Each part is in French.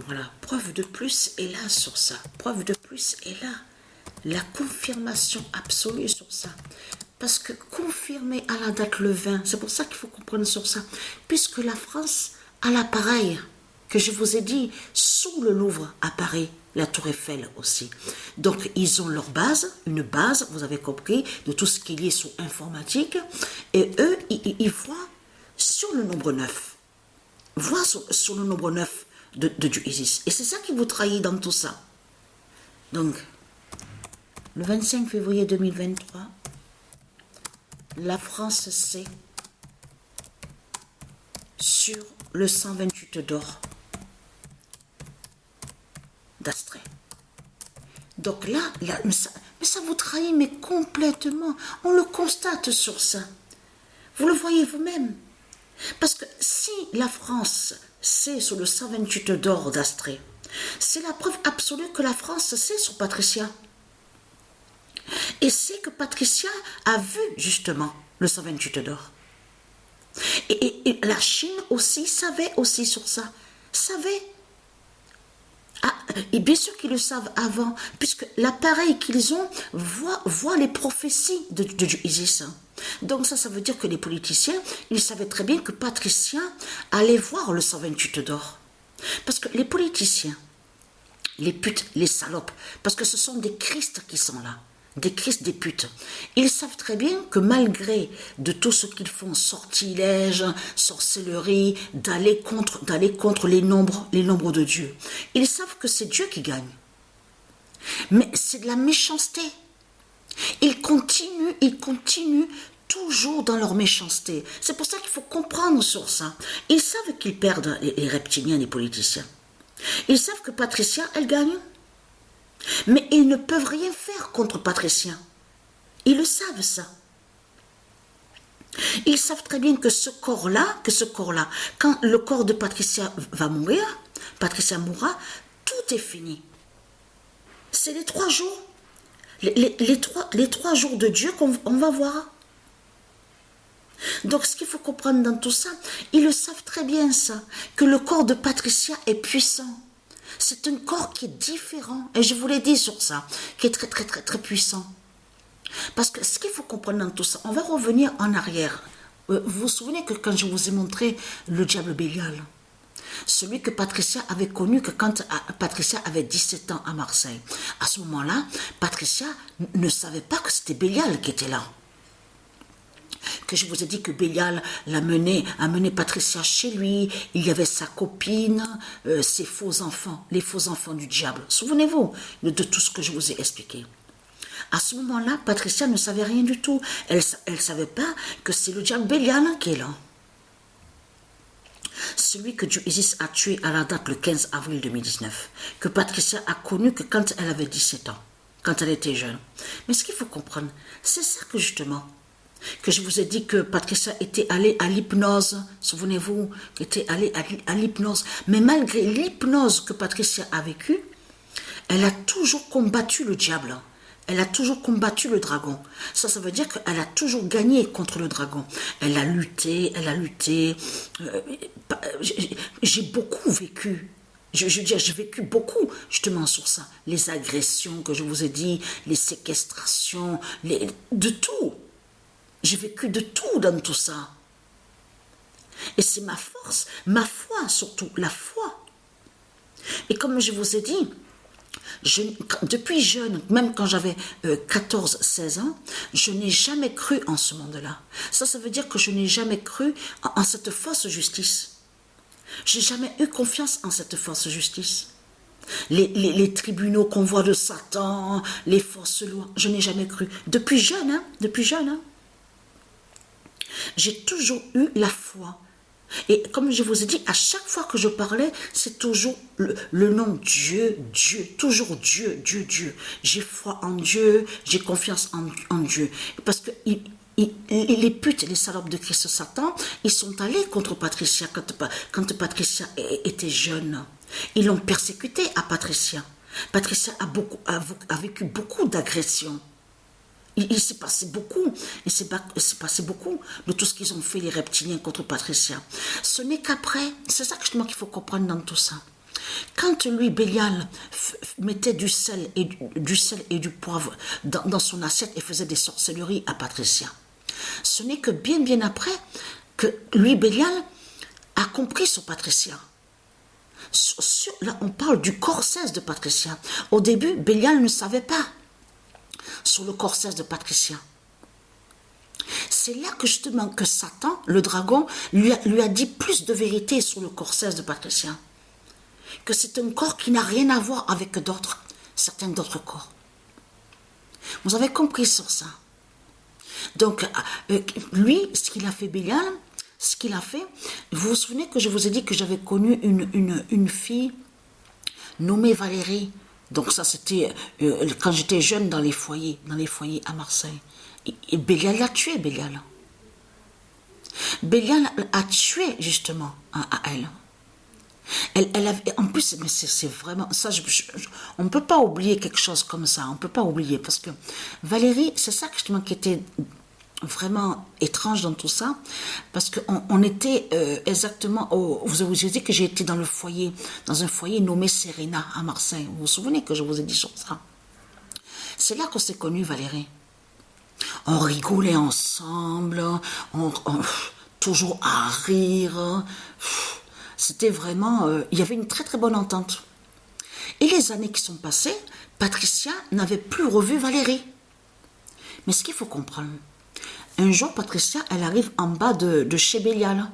Voilà, preuve de plus est là sur ça. Preuve de plus est là. La confirmation absolue sur ça. Parce que confirmé à la date le 20, c'est pour ça qu'il faut comprendre sur ça. Puisque la France a l'appareil que je vous ai dit, sous le Louvre apparaît la Tour Eiffel aussi. Donc ils ont leur base, une base, vous avez compris, de tout ce qui est lié sous informatique. Et eux, ils voient sur le nombre 9. Voient sur le nombre 9 de Dieu Isis. Et c'est ça qui vous trahit dans tout ça. Donc, le 25 février 2023, la France sait sur le 128 d'or d'Astrée. Donc là mais ça vous trahit, mais complètement. On le constate sur ça. Vous le voyez vous-même. Parce que si la France sait sur le 128 d'or d'Astrée, c'est la preuve absolue que la France sait sur Patricia. Et c'est que Patricia a vu justement le 128 d'or. Et la Chine aussi savait aussi sur ça. Savait. Ah, et bien sûr qu'ils le savent avant, puisque l'appareil qu'ils ont voit les prophéties de Dieu Isis. Donc ça veut dire que les politiciens, ils savaient très bien que Patricia allait voir le 128 d'or. Parce que les politiciens, les putes, les salopes, parce que ce sont des Christ qui sont là. Des Christ, des putes. Ils savent très bien que malgré de tout ce qu'ils font, sortilèges, sorcellerie, d'aller contre les nombres de Dieu, ils savent que c'est Dieu qui gagne. Mais c'est de la méchanceté. Ils continuent toujours dans leur méchanceté. C'est pour ça qu'il faut comprendre sur ça. Ils savent qu'ils perdent les reptiliens, les politiciens. Ils savent que Patricia, elle gagne. Mais ils ne peuvent rien faire contre Patricia. Ils le savent, ça. Ils savent très bien que ce corps-là, quand le corps de Patricia va mourir, Patricia mourra, tout est fini. C'est les 3 jours. Les 3 jours de Dieu qu'on va voir. Donc, ce qu'il faut comprendre dans tout ça, ils le savent très bien, ça, que le corps de Patricia est puissant. C'est un corps qui est différent, et je vous l'ai dit sur ça, qui est très, très, très, très puissant. Parce que ce qu'il faut comprendre dans tout ça, on va revenir en arrière. Vous vous souvenez que quand je vous ai montré le diable Bélial, celui que Patricia avait connu que quand Patricia avait 17 ans à Marseille, à ce moment-là, Patricia ne savait pas que c'était Bélial qui était là. Que je vous ai dit que Bélial a mené Patricia chez lui, il y avait sa copine, ses faux enfants, les faux enfants du diable. Souvenez-vous de tout ce que je vous ai expliqué. À ce moment-là, Patricia ne savait rien du tout. Elle ne savait pas que c'est le diable Bélial qui est là. Celui que Dieu Isis a tué à la date le 15 avril 2019, que Patricia a connu que quand elle avait 17 ans, quand elle était jeune. Mais ce qu'il faut comprendre, c'est ça que justement, que je vous ai dit que Patricia était allée à l'hypnose, souvenez-vous, qu'elle était allée à l'hypnose. Mais malgré l'hypnose que Patricia a vécue, elle a toujours combattu le diable. Elle a toujours combattu le dragon. Ça veut dire qu'elle a toujours gagné contre le dragon. Elle a lutté. J'ai beaucoup vécu. J'ai vécu beaucoup justement sur ça. Les agressions que je vous ai dit, les séquestrations, de tout. J'ai vécu de tout dans tout ça. Et c'est ma force, ma foi surtout, la foi. Et comme je vous ai dit, depuis jeune, même quand j'avais 14-16 ans, je n'ai jamais cru en ce monde-là. Ça veut dire que je n'ai jamais cru en cette fausse justice. J'ai jamais eu confiance en cette fausse justice. Les tribunaux qu'on voit de Satan, les fausses lois, je n'ai jamais cru. Depuis jeune, j'ai toujours eu la foi. Et comme je vous ai dit, à chaque fois que je parlais, c'est toujours le nom Dieu, toujours Dieu. J'ai foi en Dieu, j'ai confiance en Dieu. Parce que les putes, les salopes de Christ Satan, ils sont allés contre Patricia quand Patricia était jeune. Ils l'ont persécutée à Patricia. Patricia a vécu beaucoup d'agressions. Il s'est passé beaucoup, de tout ce qu'ils ont fait les reptiliens contre Patricia. Ce n'est qu'après, c'est ça justement qu'il faut comprendre dans tout ça, quand lui, Bélial, mettait du sel et du poivre dans son assiette et faisait des sorcelleries à Patricia, ce n'est que bien après que lui, Bélial, a compris sur Patricia. Là, on parle du corset de Patricia. Au début, Bélial ne savait pas sur le corset de Patricia. C'est là que justement que Satan, le dragon, lui a dit plus de vérité sur le corset de Patricia. Que c'est un corps qui n'a rien à voir avec certains d'autres corps. Vous avez compris sur ça. Donc, lui, ce qu'il a fait, Bélial, ce qu'il a fait, vous vous souvenez que je vous ai dit que j'avais connu une fille nommée Valérie. Donc ça, c'était quand j'étais jeune dans les foyers à Marseille. Et Bélial l'a tué, Bélial. Bélial a tué, justement, à elle. Elle avait, en plus, mais c'est vraiment, ça, on ne peut pas oublier quelque chose comme ça, on ne peut pas oublier, parce que Valérie, c'est ça justement qui était vraiment étrange dans tout ça, parce qu'on était exactement, vous avez dit que j'ai été dans un foyer nommé Serena à Marseille, vous vous souvenez que je vous ai dit sur ça. C'est là qu'on s'est connus, Valérie. On rigolait ensemble, toujours à rire. C'était vraiment... il y avait une très très bonne entente. Et les années qui sont passées, Patricia n'avait plus revu Valérie. Mais ce qu'il faut comprendre, un jour, Patricia, elle arrive en bas de chez Bélial.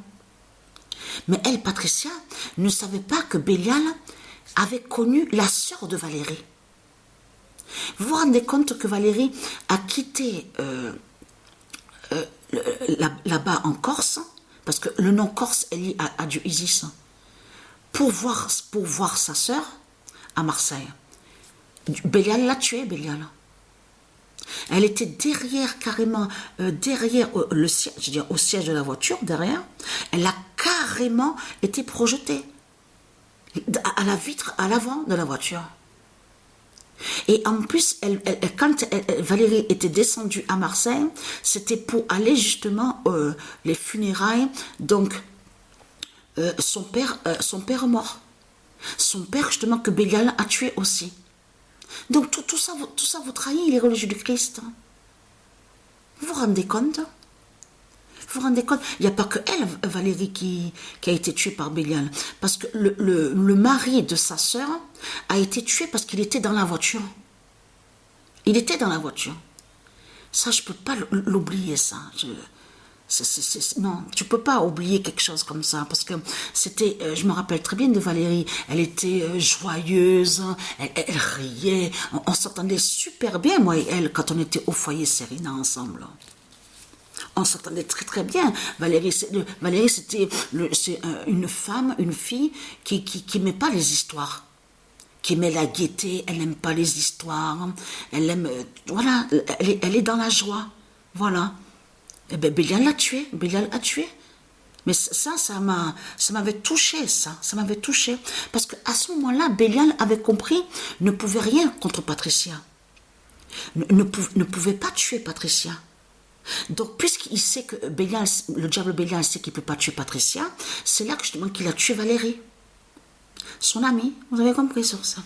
Mais elle, Patricia, ne savait pas que Bélial avait connu la sœur de Valérie. Vous vous rendez compte que Valérie a quitté là-bas en Corse, parce que le nom Corse est lié à Dieu Isis, pour voir sa sœur à Marseille. Bélial l'a tuée, Bélial. Elle était derrière, carrément, derrière le siège, je veux dire, au siège de la voiture, derrière. Elle a carrément été projetée à la vitre, à l'avant de la voiture. Et en plus, quand Valérie était descendue à Marseille, c'était pour aller justement les funérailles. Donc, son père mort. Son père, justement, que Bélial a tué aussi. Donc, tout ça vous trahit les religieux du Christ. Vous vous rendez compte? Vous vous rendez compte? Il n'y a pas que elle, Valérie, qui a été tuée par Bélial. Parce que le mari de sa sœur a été tué parce qu'il était dans la voiture. Il était dans la voiture. Ça, je ne peux pas l'oublier, ça. Non, tu ne peux pas oublier quelque chose comme ça. Parce que c'était, je me rappelle très bien de Valérie. Elle était joyeuse, elle riait. On s'entendait super bien, moi et elle, quand on était au foyer Serena ensemble. On s'entendait très très bien. Valérie, c'était une femme, une fille qui n'aimait pas les histoires, qui aimait la gaieté. Elle n'aime pas les histoires. Elle aime, voilà, elle est dans la joie. Voilà. Et bien, Bélial l'a tué. Bélial a tué. Mais ça m'avait touché, ça m'avait touché. Parce qu'à ce moment-là, Bélial avait compris, ne pouvait rien contre Patricia. Ne pouvait pas tuer Patricia. Donc, puisqu'il sait que le diable Bélial sait qu'il ne peut pas tuer Patricia, c'est là que justement qu'il a tué Valérie, son amie. Vous avez compris sur ça?